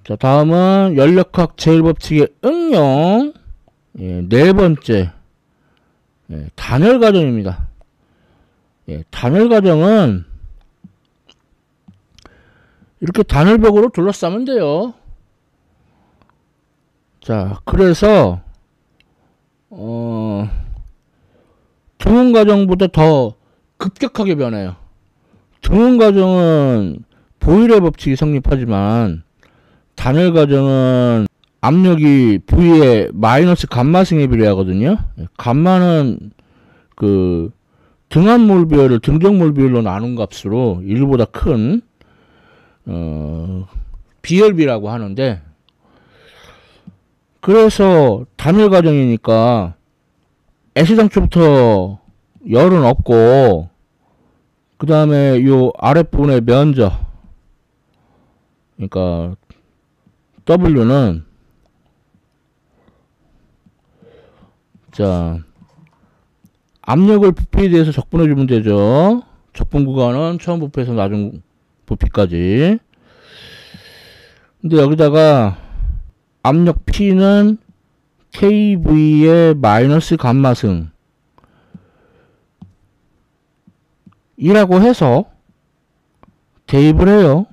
자, 다음은 연력학 제일법칙의 응용. 예, 네 번째. 예, 단열 과정입니다. 예, 단열 과정은 이렇게 단열벽으로 둘러싸면 돼요. 자, 그래서 등원 과정보다 더 급격하게 변해요. 등원 과정은 보일의 법칙이 성립하지만 단열 과정은 압력이 V의 마이너스 감마승에 비례하거든요. 감마는 그 등압몰 비율을 등정몰 비율로 나눈 값으로 1보다 큰 비열비라고 하는데, 그래서 단열 과정이니까 애시당초부터 열은 없고, 그 다음에 요 아랫부분의 면적, 그러니까 W는 자, 압력을 부피에 대해서 적분해 주면 되죠. 적분 구간은 처음 부피에서 나중 부피까지. 근데 여기다가 압력 P는 KV의 마이너스 감마승 이라고 해서 대입을 해요.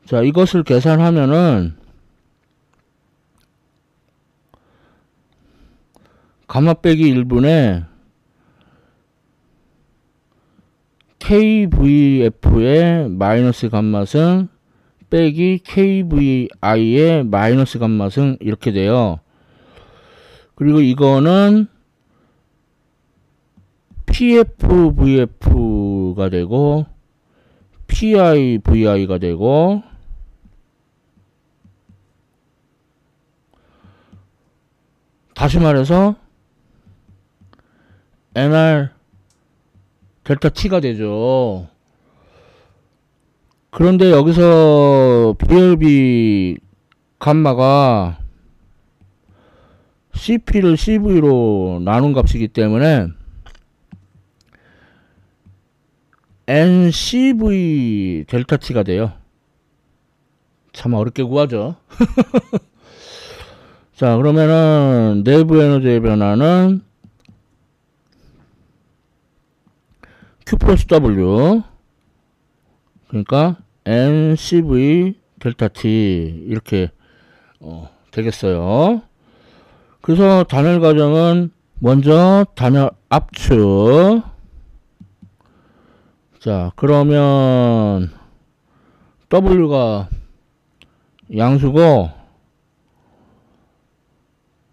자, 이것을 계산하면은 감마 빼기 1분의 KVF의 마이너스 감마승 빼기 KVI의 마이너스 감마승 이렇게 돼요. 그리고 이거는 PFVF가 되고 PIVI가 되고, 다시 말해서 NR 델타 T가 되죠. 그런데 여기서 BLB 감마가 CP를 CV로 나눈 값이기 때문에 NCV 델타 T가 돼요. 참 어렵게 구하죠. 자, 그러면은 내부 에너지의 변화는 Q 플러스 W, 그러니까 NCV 델타 T 이렇게 되겠어요. 그래서 단열 과정은 먼저 단열 압축. 자, 그러면 W가 양수고,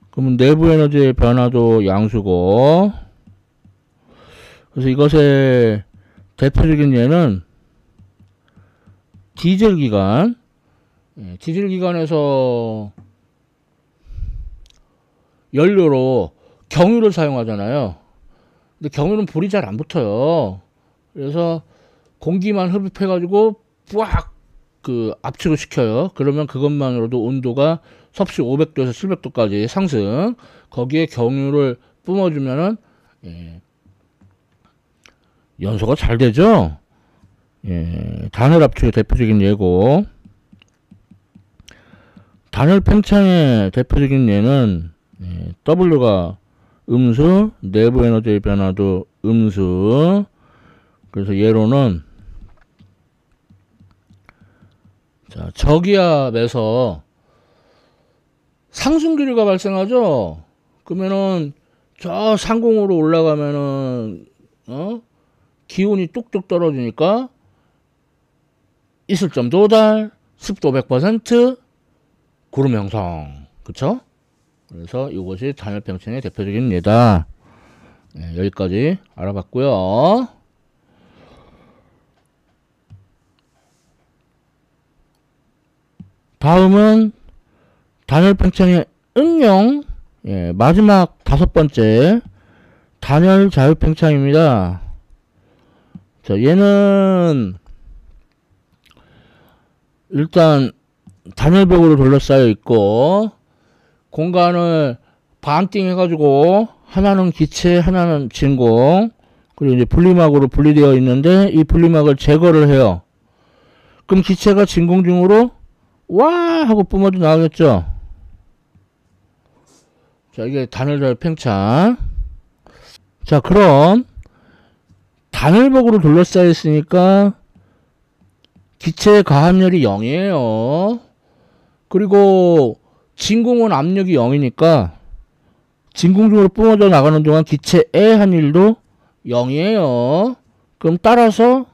그러면 내부 에너지의 변화도 양수고, 그래서 이것의 대표적인 예는 디젤 기관. 디젤 기관에서 연료로 경유를 사용하잖아요. 근데 경유는 불이 잘 안 붙어요. 그래서 공기만 흡입해 가지고 뿌악 그 압축을 시켜요. 그러면 그것만으로도 온도가 섭씨 500도에서 700도까지 상승. 거기에 경유를 뿜어주면은 연소가 잘 되죠. 단열 압축의 대표적인 예고, 단열 팽창의 대표적인 예는 W가 음수, 내부 에너지의 변화도 음수. 그래서 예로는 자, 저기압에서 상승기류가 발생하죠. 그러면은 저 상공으로 올라가면은 기온이 뚝뚝 떨어지니까 이슬점 도달, 습도 100%, 구름 형성. 그쵸? 그래서 이것이 단열 팽창의 대표적인 예다. 여기까지 알아봤고요. 다음은 단열 팽창의 응용. 마지막 5번째 단열 자유 팽창입니다. 자, 얘는 일단 단열벽으로 둘러싸여 있고 공간을 반띵 해가지고 하나는 기체, 하나는 진공. 그리고 이제 분리막으로 분리되어 있는데 이 분리막을 제거를 해요. 그럼 기체가 진공 중으로 와 하고 뿜어져 나가겠죠. 자, 이게 단을 팽창. 자, 그럼 단을복으로 둘러싸여 있으니까 기체의 가압열이 0이에요. 그리고 진공은 압력이 0이니까 진공 중으로 뿜어져 나가는 동안 기체의 한일도 0이에요. 그럼 따라서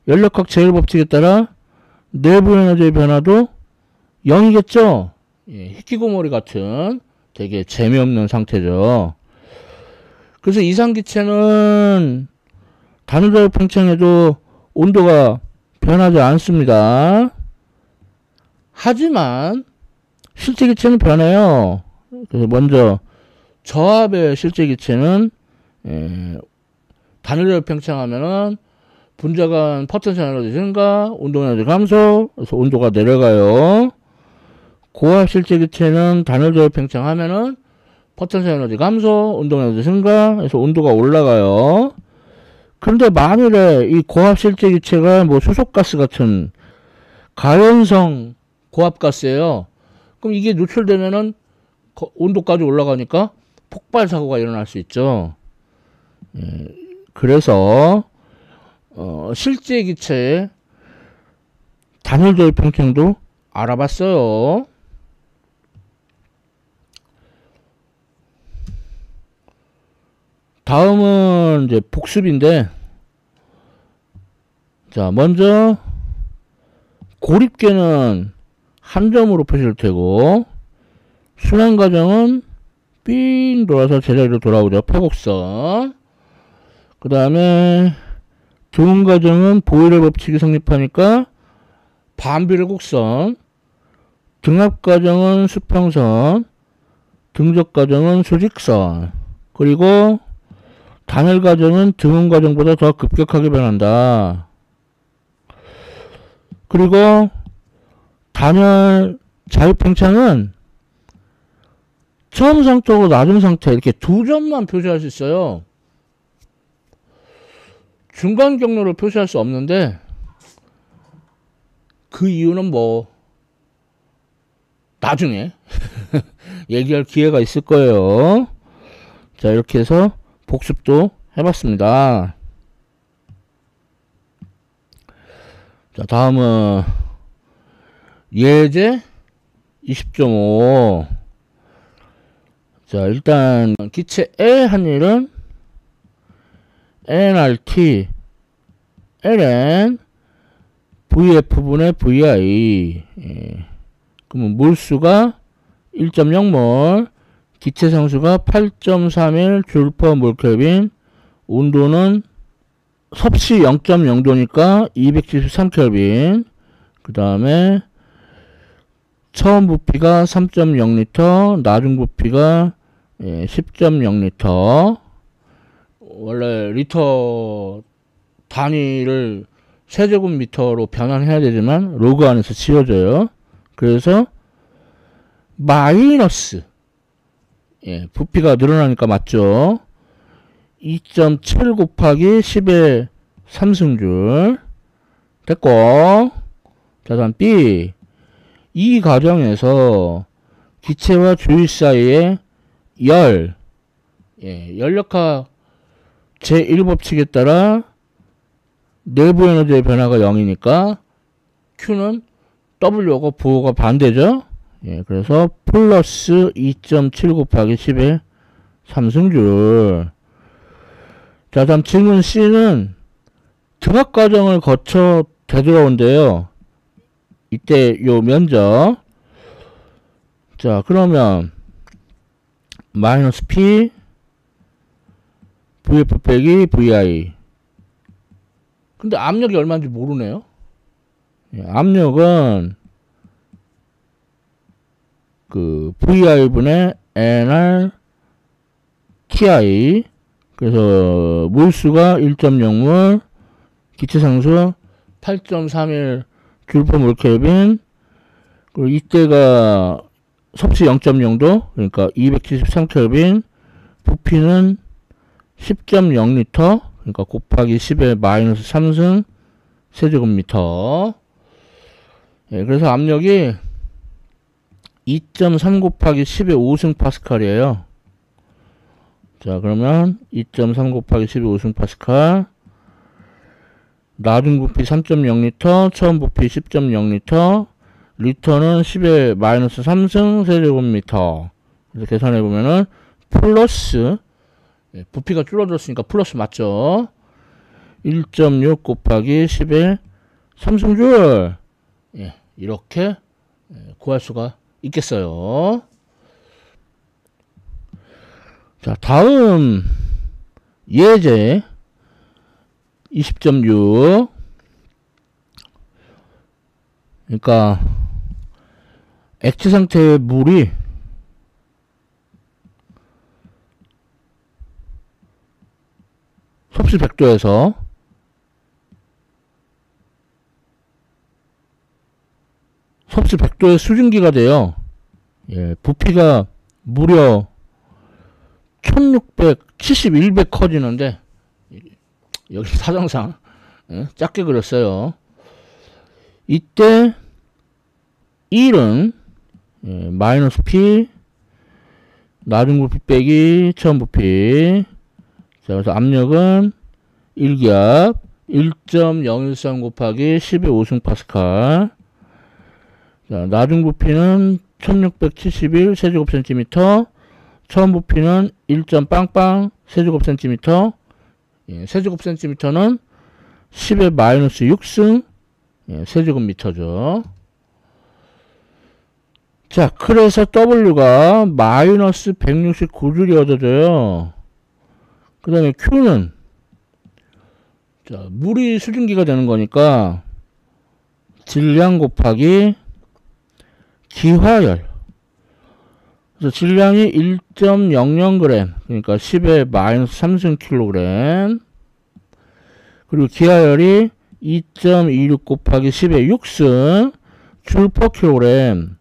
연력학 제일법칙에 따라 내부 에너지의 변화도 0이겠죠. 예, 희귀고머리 같은 되게 재미없는 상태죠. 그래서 이상기체는 단위자유 팽창해도 온도가 변하지 않습니다. 하지만 실제 기체는 변해요. 그래서 먼저 저압의 실제 기체는 단위자유 팽창하면은 분자간 포텐셜 에너지 증가, 운동 에너지 감소, 그래서 온도가 내려가요. 고압 실제 기체는 단위자유 팽창하면은 포텐셜 에너지 감소, 운동 에너지 증가, 그래서 온도가 올라가요. 그런데 만일에 이 고압 실제 기체가 뭐 수소가스 같은 가연성 고압가스예요. 그럼 이게 노출되면은 온도까지 올라가니까 폭발 사고가 일어날 수 있죠. 그래서 실제 기체의 단일조입 팽창도 알아봤어요. 다음은 이제 복습인데, 자, 먼저 고립계는 한 점으로 표시를 되고, 순환 과정은 삥 돌아서 제자리로 돌아오죠. 폐곡선. 그 다음에 등원 과정은 보일의 법칙이 성립하니까 반비례 곡선. 등압 과정은 수평선. 등적 과정은 수직선. 그리고 단열 과정은 등원 과정보다 더 급격하게 변한다. 그리고 단열 자유팽창은 처음 상태하고 낮은 상태 이렇게 두 점만 표시할 수 있어요. 중간 경로를 표시할 수 없는데 그 이유는 뭐 나중에 얘기할 기회가 있을 거예요. 자, 이렇게 해서 복습도 해봤습니다. 자, 다음은 예제 20.5. 자, 일단 기체의 한일은 nRT ln vf분의 vi. 그러면 몰수가 1.0몰, 기체 상수가 8.31 줄/몰켈빈, 온도는 섭씨 0.0도니까 273켈빈. 그 다음에 처음 부피가 3.0리터, 나중 부피가 10.0리터. 원래 리터 단위를 세제곱미터로 변환해야 되지만 로그 안에서 지워져요. 그래서 마이너스, 부피가 늘어나니까 맞죠. 2.7 곱하기 10의 3승줄 됐고, 자, 다음 B. 이 과정에서 기체와 주위 사이의 연력학 제1법칙에 따라 내부 에너지의 변화가 0이니까 Q는 W하고 부호가 반대죠. 그래서 플러스 2.7 곱하기 10의 3승줄. 자, 다음 질문 C는 등압 과정을 거쳐 되돌아온대요. 이때 요 면적. 자, 그러면 마이너스 P VF 빼기 VI. 근데 압력이 얼마인지 모르네요. 압력은 그 VI분의 NR TI. 그래서 몰수가 1.0몰, 기체상수 8.31 줄/몰켈빈. 그리고 이때가 섭씨 0.0도, 그러니까 273켈빈. 부피는 10.0리터, 그러니까 곱하기 10의 마이너스 3승 세제곱미터. 예, 그래서 압력이 2.3 곱하기 10의 5승 파스칼이에요. 자, 그러면 2.3 곱하기 10의 5승 파스칼. 나중 부피 3.0리터, 처음 부피 10.0리터, 리터는 10의 마이너스 3승 세제곱미터. 그래서 계산해보면은 플러스, 예, 부피가 줄어들었으니까 플러스 맞죠? 1.6 곱하기 10의 3승줄. 예, 이렇게 구할 수가 있겠어요. 자, 다음 예제 20.6. 그러니까 액체 상태의 물이 섭씨 100도에서 섭씨 100도의 수증기가 돼요. 예, 부피가 무려 1671배 커지는데, 여기 사정상 작게 그렸어요. 이때 1은 마이너스 P, 나중 부피 빼기 처음 부피. 자, 그래서 압력은 1기압 1.013 kov하기 10의 5승 파스칼. 자, 나중 부피는 1671 세제곱 센티미터, 처음 부피는 1.빵빵 세제곱 센티미터. 예, 세제곱 센티미터는 10의 마이너스 6승 세제곱 미터죠. 자, 그래서 W가 마이너스 169줄이 얻어져요. 그 다음에 Q는, 자, 물이 수증기가 되는 거니까 질량 곱하기 기화열. 그래서 질량이 1.00g, 그러니까 10의 마이너스 3승 킬로그램. 그리고 기하열이 2.26 곱하기 10의 6승 줄 퍼 킬로그램.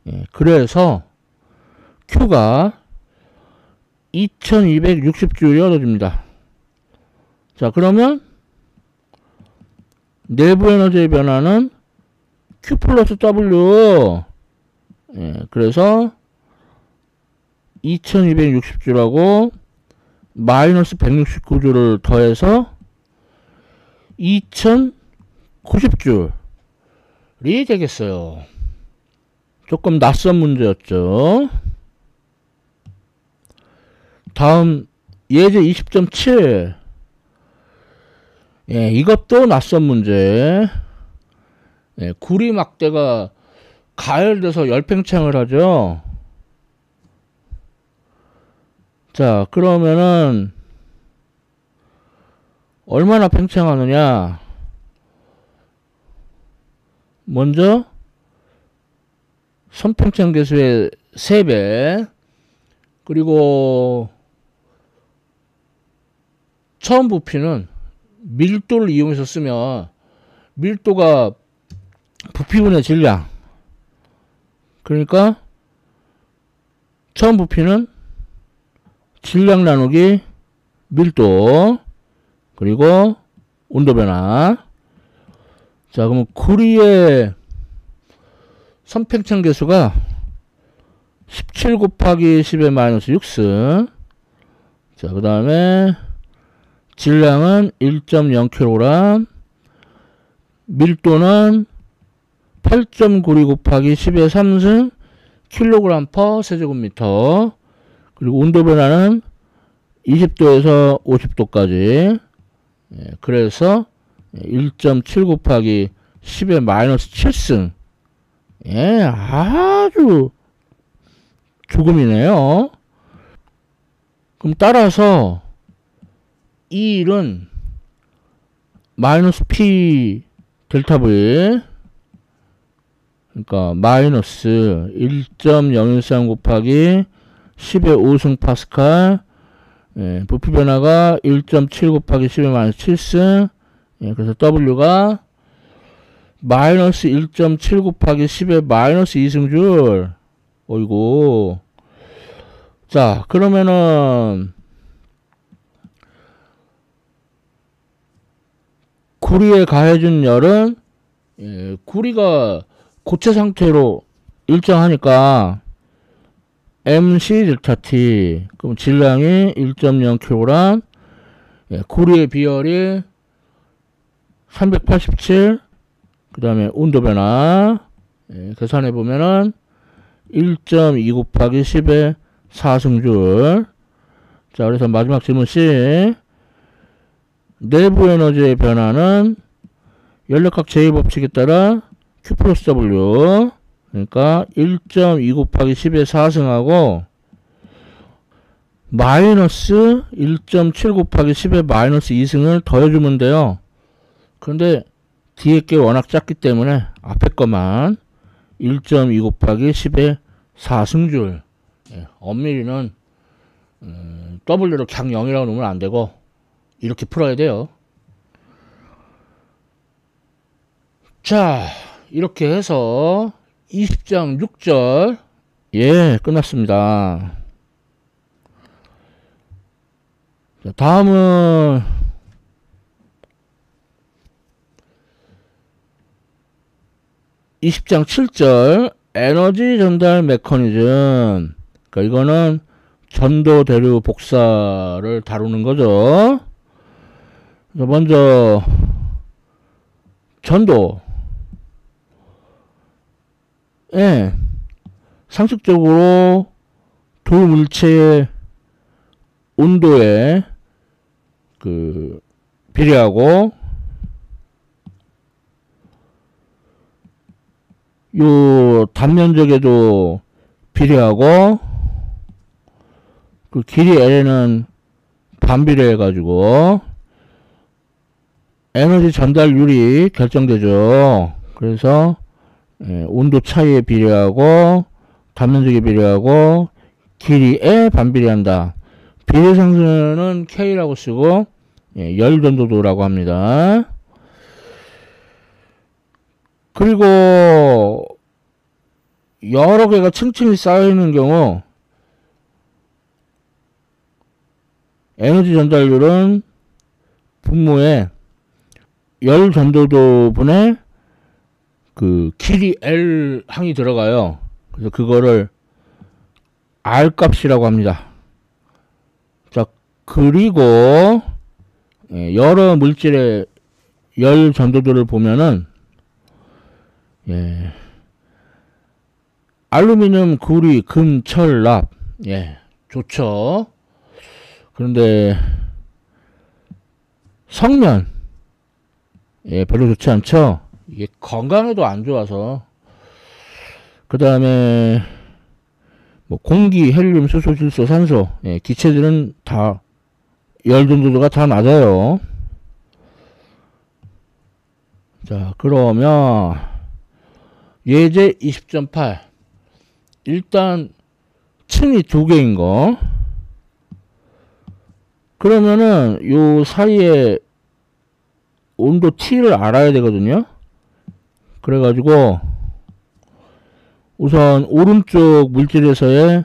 예, 그래서 Q가 2260줄이 얻어집니다. 자, 그러면 내부 에너지의 변화는 Q 플러스 W. 예, 그래서 2260줄하고 마이너스 169줄을 더해서 2090줄이 되겠어요. 조금 낯선 문제였죠. 다음 예제 20.7. 예, 이것도 낯선 문제. 예, 구리 막대가 가열돼서 열팽창을 하죠. 자, 그러면은 얼마나 팽창하느냐. 먼저 선팽창 계수의 3배, 그리고 처음 부피는 밀도를 이용해서 쓰면 밀도가 부피분의 질량, 그러니까 처음 부피는 질량 나누기 밀도, 그리고 온도 변화. 자, 그럼 구리의 선팽창 계수가 17 곱하기 10의 마이너스 6승. 자, 그 다음에 질량은 1.0kg, 밀도는 8.92 곱하기 10의 3승 kg per 세제곱미터. 그리고 온도 변화는 20도에서 50도까지. 예, 그래서 1.7 곱하기 10의 마이너스 7승. 예, 아주 조금이네요. 그럼 따라서 이 일은 마이너스 P 델타 V, 그러니까 마이너스 1.013 곱하기 10의 5승 파스칼. 예, 부피 변화가 1.7 곱하기 10의 마이너스 7승. 예, 그래서 W가 마이너스 1.7 곱하기 10의 마이너스 2승줄. 어이구, 자, 그러면은 구리에 가해준 열은 구리가 고체 상태로 일정하니까 MC 델타 T, 그럼 질량이 1.0kg, 구리의 비열이 387, 그 다음에 온도 변화, 계산해 보면은 1.2 곱하기 10의 4승줄. 자, 그래서 마지막 질문 C. 내부 에너지의 변화는 연력학 제2법칙에 따라 Q 플러스 W. 그러니까 1.2 곱하기 10의 4승하고 마이너스 1.7 곱하기 10의 마이너스 2승을 더해주면 돼요. 그런데 뒤에 게 워낙 작기 때문에 앞에 것만 1.2 곱하기 10의 4승줄. 엄밀히는 W를 그냥 0이라고 놓으면 안 되고 이렇게 풀어야 돼요. 자, 이렇게 해서 20장 6절 끝났습니다. 자, 다음은 20장 7절 에너지 전달 메커니즘. 그러니까 이거는 전도 대류 복사를 다루는 거죠. 먼저 전도. 상식적으로 두 물체의 온도에 비례하고 요 단면적에도 비례하고 그 길이 L에는 반비례해 가지고 에너지 전달률이 결정되죠. 그래서 온도 차이에 비례하고 단면적에 비례하고 길이에 반비례한다. 비례상수는 K라고 쓰고 열전도도라고 합니다. 그리고 여러 개가 층층이 쌓여있는 경우 에너지 전달률은 분모에 열 전도도분의 그 길이 L 항이 들어가요. 그래서 그거를 R 값이라고 합니다. 자, 그리고 여러 물질의 열 전도도를 보면은 알루미늄, 구리, 금, 철, 납 좋죠. 그런데 성면 별로 좋지 않죠. 이게 건강에도 안 좋아서. 그 다음에 뭐 공기, 헬륨, 수소, 질소, 산소 기체들은 다 열 전도도가 다 낮아요. 자, 그러면 예제 20.8 일단 층이 두 개인 거. 그러면은 요 사이에 온도 T를 알아야 되거든요. 그래가지고 우선 오른쪽 물질에서의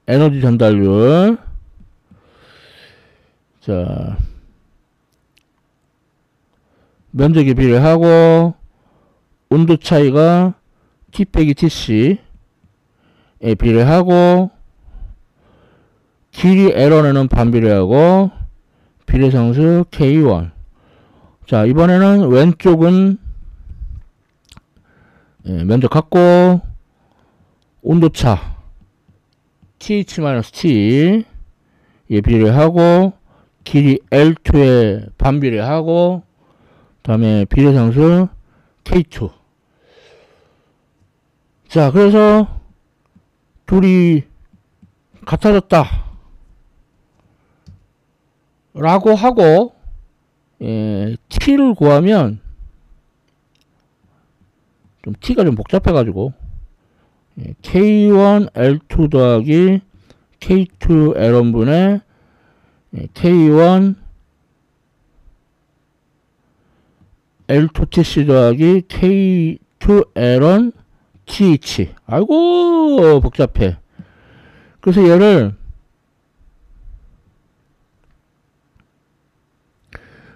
에너지 전달률. 자, 면적에 비례하고 온도 차이가 T 빼기 TC에 비례하고 길이 L원에는 반비례하고 비례상수 K1. 자, 이번에는 왼쪽은 면적 같고 온도차 TH-T에 비례하고 길이 L2에 반비례하고 다음에 비례상수 K2. 자, 그래서 둘이 같아졌다 라고 하고 T를 구하면 좀 T가 좀 복잡해 가지고 K1 L2 더하기 K2 L1분의 K1 L2 TC 더하기 K2 L1 TH. 아이고 복잡해. 그래서 얘를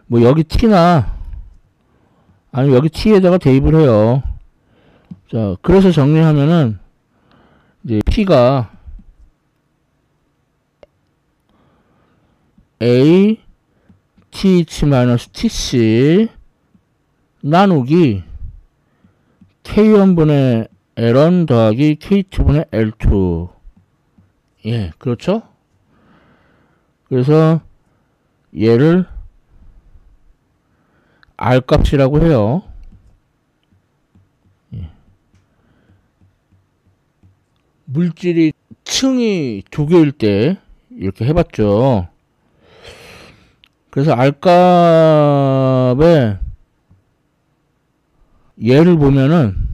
뭐 여기 T나 아니면 여기 T에다가 대입을 해요. 자, 그래서 정리하면은 이제 P가 A TH-TC 나누기 K1분의 L1 더하기 K2분의 L2. 예, 그렇죠? 그래서 얘를 R 값이라고 해요. 예. 물질이 층이 두 개일 때 이렇게 해봤죠. 그래서 R 값에 얘를 보면은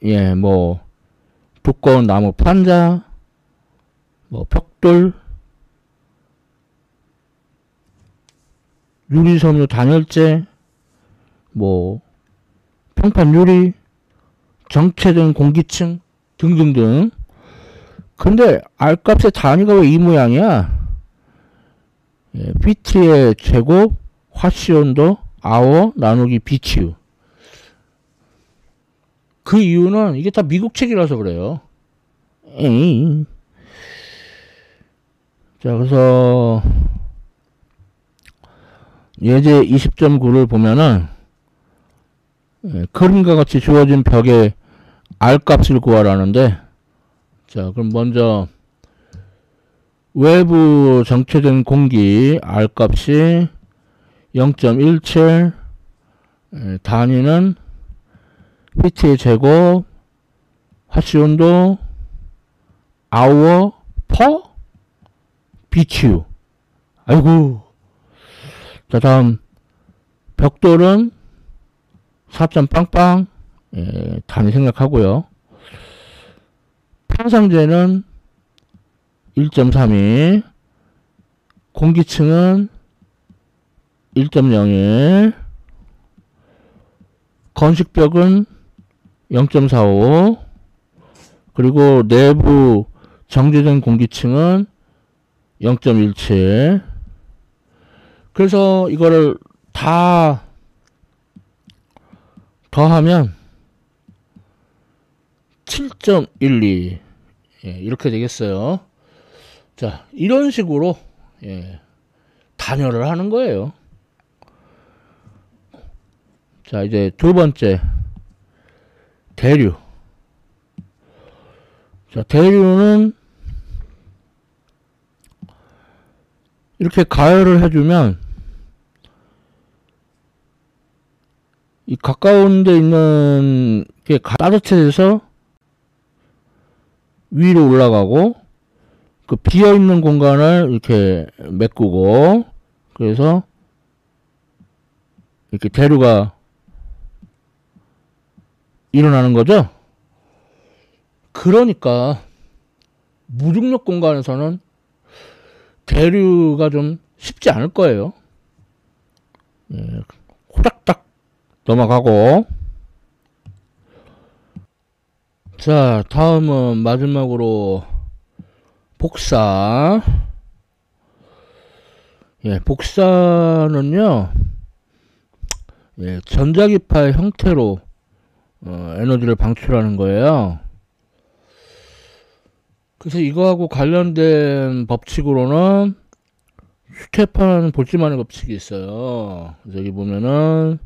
예, 뭐 두꺼운 나무 판자, 뭐 벽돌, 유리섬유 단열재, 뭐 평판 유리, 정체된 공기층 등등등. 근데 R 값의 단위가 왜 이 모양이야? 예, PT의 제곱 화씨온도 아워 나누기 BTU. 그 이유는 이게 다 미국 책이라서 그래요. 에이. 자, 그래서 예제 20.9를 보면은 그림과 같이 주어진 벽의 R 값을 구하라는데, 자, 그럼 먼저 외부 정체된 공기 R 값이 0.17, 단위는 PT의 제곱, 화씨온도 hour per BTU. 아이고. 자, 다음 벽돌은 4점 빵빵, 단위 생각하고요. 평상재는 1.32, 공기층은 1.01, 건식벽은 0.45, 그리고 내부 정제된 공기층은 0.17. 그래서 이거를 다 더하면 7.12 이렇게 되겠어요. 자, 이런 식으로 단열을 하는 거예요. 자, 이제 두 번째 대류. 자, 대류는 이렇게 가열을 해주면 이 가까운 데 있는 게 따뜻해져서 위로 올라가고, 그 비어있는 공간을 이렇게 메꾸고, 그래서 이렇게 대류가 일어나는 거죠. 그러니까 무중력 공간에서는 대류가 좀 쉽지 않을 거예요. 호닥닥 넘어가고. 자, 다음은 마지막으로 복사. 복사는요, 전자기파의 형태로 에너지를 방출하는 거예요. 그래서 이거하고 관련된 법칙으로는 슈테판 볼츠만의 법칙이 있어요. 그래서 여기 보면은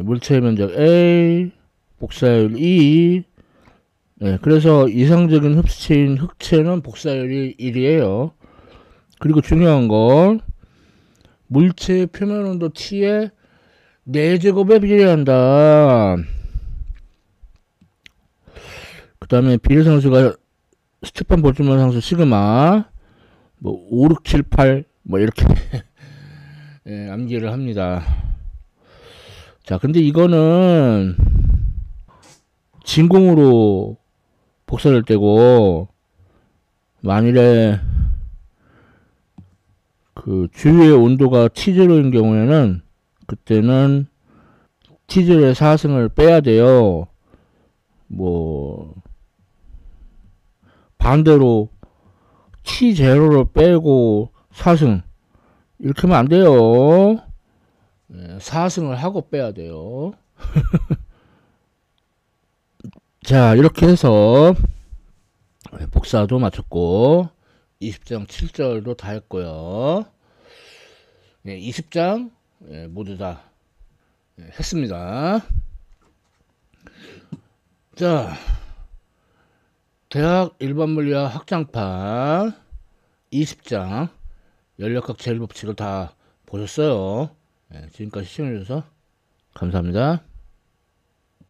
물체의 면적 A, 복사율 E. 그래서 이상적인 흡수체인 흑체는 복사율이 1이에요. 그리고 중요한 건 물체의 표면 온도 T에 4제곱에 비례한다. 그 다음에 비례상수가 스테판 볼츠만 상수 시그마 뭐 5, 6, 7, 8 뭐 이렇게 암기를 합니다. 자, 근데 이거는 진공으로 복사될 때고, 만일에 그 주위의 온도가 T0인 경우에는 그때는 T0의 4승을 빼야 돼요. 뭐 반대로 T0를 빼고 4승 이렇게 하면 안 돼요. 4승을 하고 빼야 돼요. 자, 이렇게 해서 복사도 마쳤고 20장 7절도 다 했고요. 20장 모두 다 했습니다. 자, 대학 일반물리학 학장판 20장 연력학 제일법칙을 다 보셨어요. 지금까지 시청해주셔서 감사합니다.